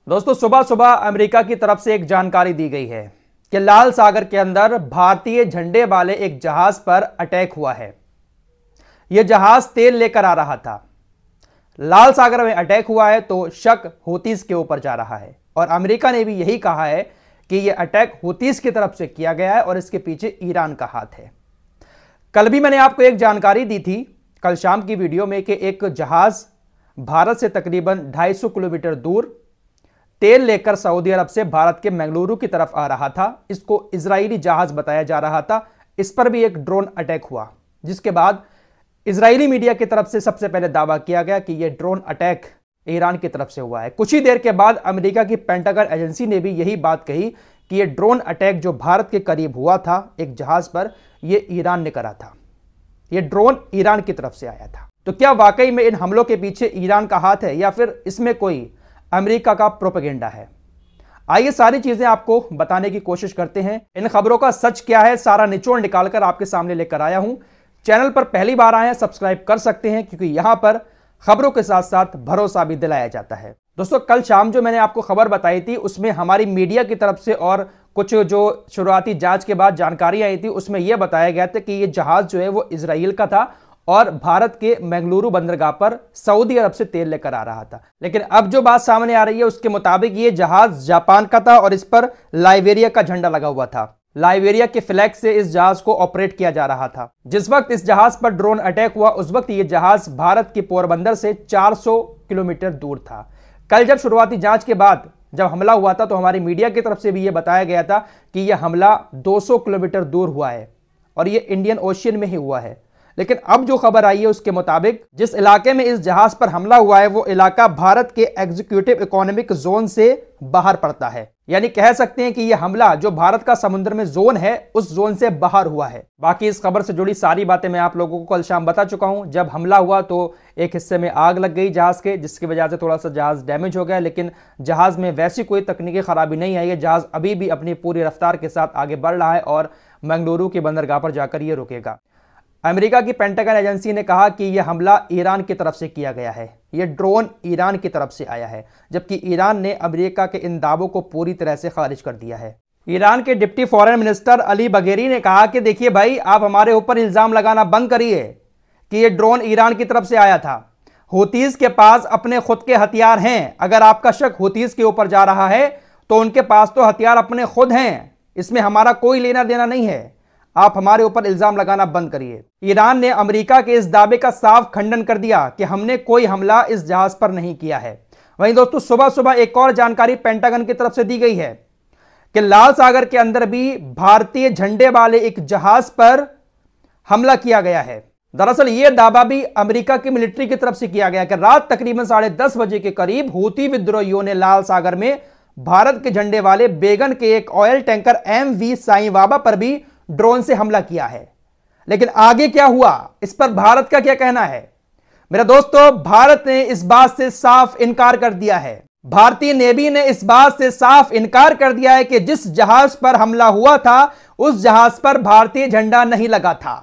दोस्तों सुबह सुबह अमेरिका की तरफ से एक जानकारी दी गई है कि लाल सागर के अंदर भारतीय झंडे वाले एक जहाज पर अटैक हुआ है। यह जहाज तेल लेकर आ रहा था। लाल सागर में अटैक हुआ है तो शक हूतीस के ऊपर जा रहा है और अमेरिका ने भी यही कहा है कि यह अटैक हूतीस की तरफ से किया गया है और इसके पीछे ईरान का हाथ है। कल भी मैंने आपको एक जानकारी दी थी कल शाम की वीडियो में कि एक जहाज भारत से तकरीबन 250 किलोमीटर दूर तेल लेकर सऊदी अरब से भारत के मंगलुरु की तरफ आ रहा था। इसको इजरायली जहाज बताया जा रहा था। इस पर भी एक ड्रोन अटैक हुआ, जिसके बाद इजरायली मीडिया की तरफ से सबसे पहले दावा किया गया कि यह ड्रोन अटैक ईरान की तरफ से हुआ है। कुछ ही देर के बाद अमेरिका की पेंटागन एजेंसी ने भी यही बात कही कि यह ड्रोन अटैक जो भारत के करीब हुआ था एक जहाज पर, यह ईरान ने करा था। यह ड्रोन ईरान की तरफ से आया था। तो क्या वाकई में इन हमलों के पीछे ईरान का हाथ है या फिर इसमें कोई अमेरिका का प्रोपेगेंडा है? आइए सारी चीजें आपको बताने की कोशिश करते हैं। इन खबरों का सच क्या है सारा निचोड़ निकालकर आपके सामने लेकर आया हूं। चैनल पर पहली बार आए हैं सब्सक्राइब कर सकते हैं, क्योंकि यहां पर खबरों के साथ साथ भरोसा भी दिलाया जाता है। दोस्तों कल शाम जो मैंने आपको खबर बताई थी उसमें हमारी मीडिया की तरफ से और कुछ जो शुरुआती जांच के बाद जानकारी आई थी उसमें यह बताया गया था कि यह जहाज जो है वो इजराइल का था और भारत के मंगलुरु बंदरगाह पर सऊदी अरब से तेल लेकर आ रहा था। लेकिन अब जो बात सामने आ रही है उसके मुताबिक ये जहाज जापान का था और इस पर लाइबेरिया का झंडा लगा हुआ था। लाइबेरिया के फ्लैग से इस जहाज को ऑपरेट किया जा रहा था। जिस वक्त इस जहाज पर ड्रोन अटैक हुआ उस वक्त यह जहाज भारत के पोरबंदर से 400 किलोमीटर दूर था। कल जब शुरुआती जांच के बाद जब हमला हुआ था तो हमारी मीडिया की तरफ से भी यह बताया गया था कि यह हमला 200 किलोमीटर दूर हुआ है और यह इंडियन ओशियन में ही हुआ है। लेकिन अब जो खबर आई है उसके मुताबिक जिस इलाके में इस जहाज पर हमला हुआ है वो इलाका भारत के एग्जीक्यूटिव इकोनॉमिक जोन से बाहर पड़ता है। यानी कह सकते हैं कि यह हमला जो भारत का समुद्र में जोन है उस जोन से बाहर हुआ है। बाकी इस खबर से जुड़ी सारी बातें मैं आप लोगों को कल शाम बता चुका हूं। जब हमला हुआ तो एक हिस्से में आग लग गई जहाज के, जिसकी वजह से थोड़ा सा जहाज डैमेज हो गया, लेकिन जहाज में वैसी कोई तकनीकी खराबी नहीं आई है। जहाज अभी भी अपनी पूरी रफ्तार के साथ आगे बढ़ रहा है और मंगलुरु की बंदरगाह पर जाकर यह रुकेगा। अमेरिका की पेंटागन एजेंसी ने कहा कि यह हमला ईरान की तरफ से किया गया है। यह ड्रोन ईरान की तरफ से आया है, जबकि ईरान ने अमेरिका के इन दावों को पूरी तरह से खारिज कर दिया है। ईरान के deputy foreign minister Ali Bagheri ने कहा कि देखिए भाई, आप हमारे ऊपर इल्जाम लगाना बंद करिए कि यह ड्रोन ईरान की तरफ से आया था। हूतीस के पास अपने खुद के हथियार हैं। अगर आपका शक हूतीस के ऊपर जा रहा है तो उनके पास तो हथियार अपने खुद हैं, इसमें हमारा कोई लेना देना नहीं है। आप हमारे ऊपर इल्जाम लगाना बंद करिए। ईरान ने अमेरिका के इस दावे का साफ खंडन कर दिया कि हमने कोई हमला इस जहाज पर नहीं किया है। वहीं दोस्तों सुबह सुबह एक और जानकारी पेंटागन की तरफ से दी गई है कि लाल सागर के अंदर भी भारतीय झंडे वाले एक जहाज पर हमला किया गया है। दरअसल यह दावा भी अमेरिका की मिलिट्री की तरफ से किया गया कि रात तकरीबन 10:30 बजे के करीब हूती विद्रोहियों ने लाल सागर में भारत के झंडे वाले बेगन के एक oil tanker MV Sai Baba पर भी ड्रोन से हमला किया है। लेकिन आगे क्या हुआ, इस पर भारत का क्या कहना है? मेरे दोस्तों, भारत ने इस बात से साफ इनकार कर दिया है। भारतीय नेवी ने इस बात से साफ इनकार कर दिया है कि जिस जहाज पर हमला हुआ था उस जहाज पर भारतीय झंडा नहीं लगा था।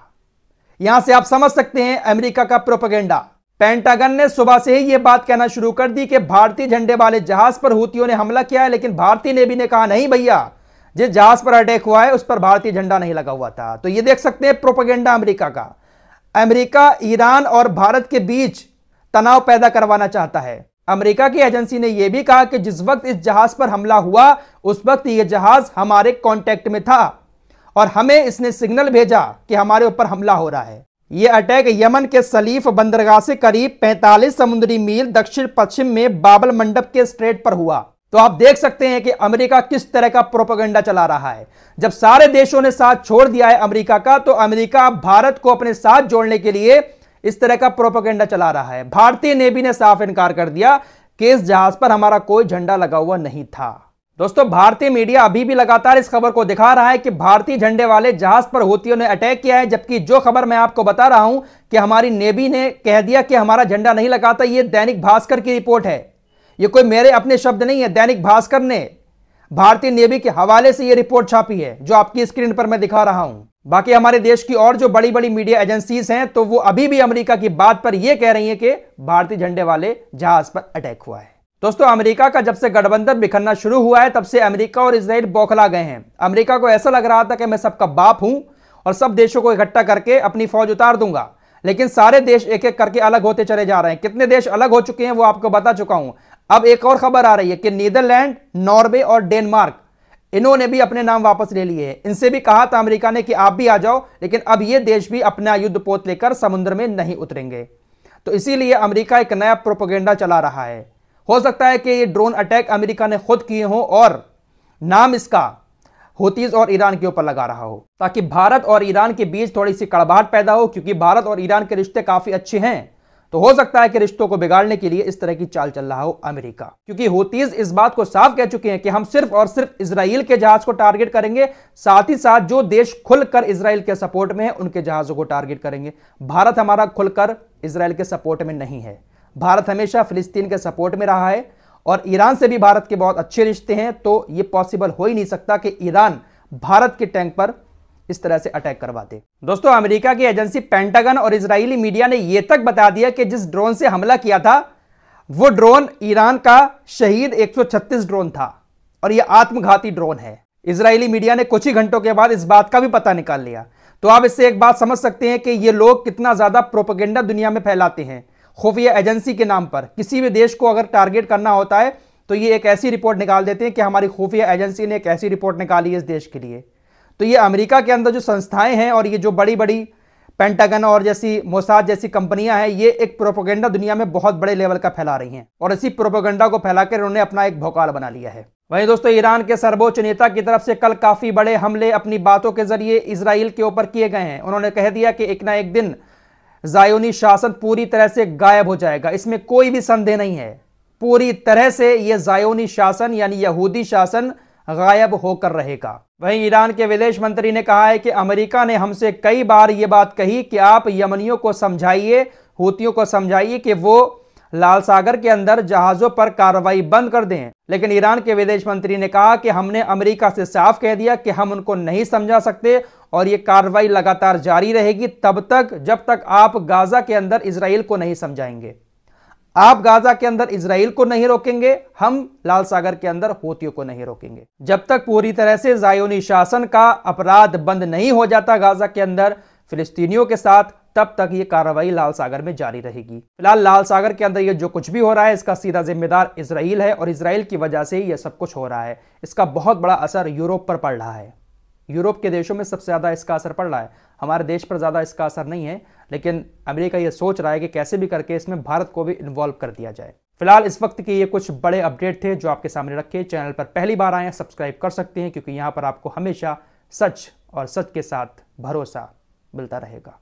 यहां से आप समझ सकते हैं अमेरिका का प्रोपेगेंडा। पेंटागन ने सुबह से ही यह बात कहना शुरू कर दी कि भारतीय झंडे वाले जहाज पर हूतियों ने हमला किया है, लेकिन भारतीय नेवी ने कहा नहीं भैया, जिस जहाज पर अटैक हुआ है उस पर भारतीय झंडा नहीं लगा हुआ था। तो ये देख सकते हैं प्रोपेगेंडा अमेरिका का। अमेरिका ईरान और भारत के बीच तनाव पैदा करवाना चाहता है। अमेरिका की एजेंसी ने यह भी कहा कि जिस वक्त इस जहाज पर हमला हुआ उस वक्त यह जहाज हमारे कांटेक्ट में था और हमें इसने सिग्नल भेजा कि हमारे ऊपर हमला हो रहा है। यह अटैक यमन के सलीफ बंदरगाह से करीब 45 समुद्री मील दक्षिण पश्चिम में बाबल मंडप के स्ट्रेट पर हुआ। तो आप देख सकते हैं कि अमेरिका किस तरह का प्रोपेगेंडा चला रहा है। जब सारे देशों ने साथ छोड़ दिया है अमेरिका का, तो अमेरिका भारत को अपने साथ जोड़ने के लिए इस तरह का प्रोपेगेंडा चला रहा है। भारतीय नेवी ने साफ इनकार कर दिया कि इस जहाज पर हमारा कोई झंडा लगा हुआ नहीं था। दोस्तों भारतीय मीडिया अभी भी लगातार इस खबर को दिखा रहा है कि भारतीय झंडे वाले जहाज पर हूतियों ने अटैक किया है, जबकि जो खबर मैं आपको बता रहा हूं कि हमारी नेवी ने कह दिया कि हमारा झंडा नहीं लगा था, यह दैनिक भास्कर की रिपोर्ट है। ये कोई मेरे अपने शब्द नहीं है। दैनिक भास्कर ने भारतीय नेवी के हवाले से यह रिपोर्ट छापी है जो आपकी स्क्रीन पर मैं दिखा रहा हूं। बाकी हमारे देश की और जो बड़ी बड़ी मीडिया एजेंसीज हैं तो वो अभी भी अमेरिका की बात पर यह कह रही हैं कि भारतीय झंडे वाले जहाज पर अटैक हुआ है। दोस्तों, अमेरिका का जब से गठबंधन बिखरना शुरू हुआ है तब से अमेरिका और इजराइल बौखला गए हैं। अमेरिका को ऐसा लग रहा था कि मैं सबका बाप हूं और सब देशों को इकट्ठा करके अपनी फौज उतार दूंगा, लेकिन सारे देश एक एक करके अलग होते चले जा रहे हैं। कितने देश अलग हो चुके हैं वो आपको बता चुका हूं। अब एक और खबर आ रही है कि नीदरलैंड, नॉर्वे और डेनमार्क, इन्होंने भी अपने नाम वापस ले लिए हैं। इनसे भी कहा था अमेरिका ने कि आप भी आ जाओ, लेकिन अब ये देश भी अपना युद्धपोत लेकर समुद्र में नहीं उतरेंगे। तो इसीलिए अमेरिका एक नया प्रोपेगेंडा चला रहा है। हो सकता है कि ये ड्रोन अटैक अमेरिका ने खुद किए हो और नाम इसका हूतीज और ईरान के ऊपर लगा रहा हो, ताकि भारत और ईरान के बीच थोड़ी सी कड़वाहट पैदा हो, क्योंकि भारत और ईरान के रिश्ते काफी अच्छे हैं। तो हो सकता है कि रिश्तों को बिगाड़ने के लिए इस तरह की चाल चल रहा हो अमेरिका, क्योंकि हूतीज इस बात को साफ कह चुके हैं कि हम सिर्फ और सिर्फ इजराइल के जहाज को टारगेट करेंगे, साथ ही साथ जो देश खुलकर इजराइल के सपोर्ट में है उनके जहाजों को टारगेट करेंगे। भारत हमारा खुलकर इजराइल के सपोर्ट में नहीं है। भारत हमेशा फिलिस्तीन के सपोर्ट में रहा है और ईरान से भी भारत के बहुत अच्छे रिश्ते हैं। तो यह पॉसिबल हो ही नहीं सकता कि ईरान भारत के टैंक पर इस तरह से अटैक करवा दे। दोस्तों, अमेरिका की एजेंसी पेंटागन और इजरायली मीडिया ने यह तक बता दिया कि जिस ड्रोन से हमला किया था वो ड्रोन ईरान का शहीद 136 ड्रोन था और यह आत्मघाती ड्रोन है। इजरायली मीडिया ने कुछ ही घंटों के बाद इस बात का भी पता निकाल लिया। तो आप इससे एक बात समझ सकते हैं कि ये लोग कितना ज्यादा प्रोपेगेंडा दुनिया में फैलाते हैं खुफिया एजेंसी के नाम पर। किसी भी देश को अगर टारगेट करना होता है तो ये एक ऐसी रिपोर्ट निकाल देते हैं कि हमारी खुफिया एजेंसी ने एक ऐसी रिपोर्ट निकाली है इस देश के लिए। तो ये अमेरिका के अंदर जो संस्थाएं हैं और ये जो बड़ी बड़ी पेंटागन और जैसी मोसाद जैसी कंपनियां हैं, ये एक प्रोपेगेंडा दुनिया में बहुत बड़े लेवल का फैला रही हैं और इसी प्रोपेगेंडा को फैलाकर उन्होंने अपना एक भौकाल बना लिया है। वहीं दोस्तों, ईरान के सर्वोच्च नेता की तरफ से कल काफी बड़े हमले अपनी बातों के जरिए इजराइल के ऊपर किए गए हैं। उन्होंने कह दिया कि एक ना एक दिन ज़ायोनी शासन पूरी तरह से गायब हो जाएगा, इसमें कोई भी संदेह नहीं है। पूरी तरह से यह ज़ायोनी शासन यानी यहूदी शासन गायब होकर रहेगा। वहीं ईरान के विदेश मंत्री ने कहा है कि अमेरिका ने हमसे कई बार यह बात कही कि आप यमनियों को समझाइए, हूतियों को समझाइए कि वो लाल सागर के अंदर जहाजों पर कार्रवाई बंद कर दें। लेकिन ईरान के विदेश मंत्री ने कहा कि हमने अमेरिका से साफ कह दिया कि हम उनको नहीं समझा सकते और ये कार्रवाई लगातार जारी रहेगी तब तक जब तक आप गाजा के अंदर इजराइल को नहीं समझाएंगे। आप गाजा के अंदर इजराइल को नहीं रोकेंगे, हम लाल सागर के अंदर हूतियों को नहीं रोकेंगे। जब तक पूरी तरह से ज़ायोनी शासन का अपराध बंद नहीं हो जाता गाजा के अंदर फिलिस्तीनियों के साथ, तब तक ये कार्रवाई लाल सागर में जारी रहेगी। फिलहाल लाल सागर के अंदर ये जो कुछ भी हो रहा है इसका सीधा जिम्मेदार इजराइल है और इजराइल की वजह से ही यह सब कुछ हो रहा है। इसका बहुत बड़ा असर यूरोप पर पड़ रहा है। यूरोप के देशों में सबसे ज़्यादा इसका असर पड़ रहा है। हमारे देश पर ज़्यादा इसका असर नहीं है, लेकिन अमेरिका ये सोच रहा है कि कैसे भी करके इसमें भारत को भी इन्वॉल्व कर दिया जाए। फिलहाल इस वक्त के ये कुछ बड़े अपडेट थे जो आपके सामने रखे। चैनल पर पहली बार आए हैं, सब्सक्राइब कर सकते हैं, क्योंकि यहाँ पर आपको हमेशा सच और सच के साथ भरोसा मिलता रहेगा।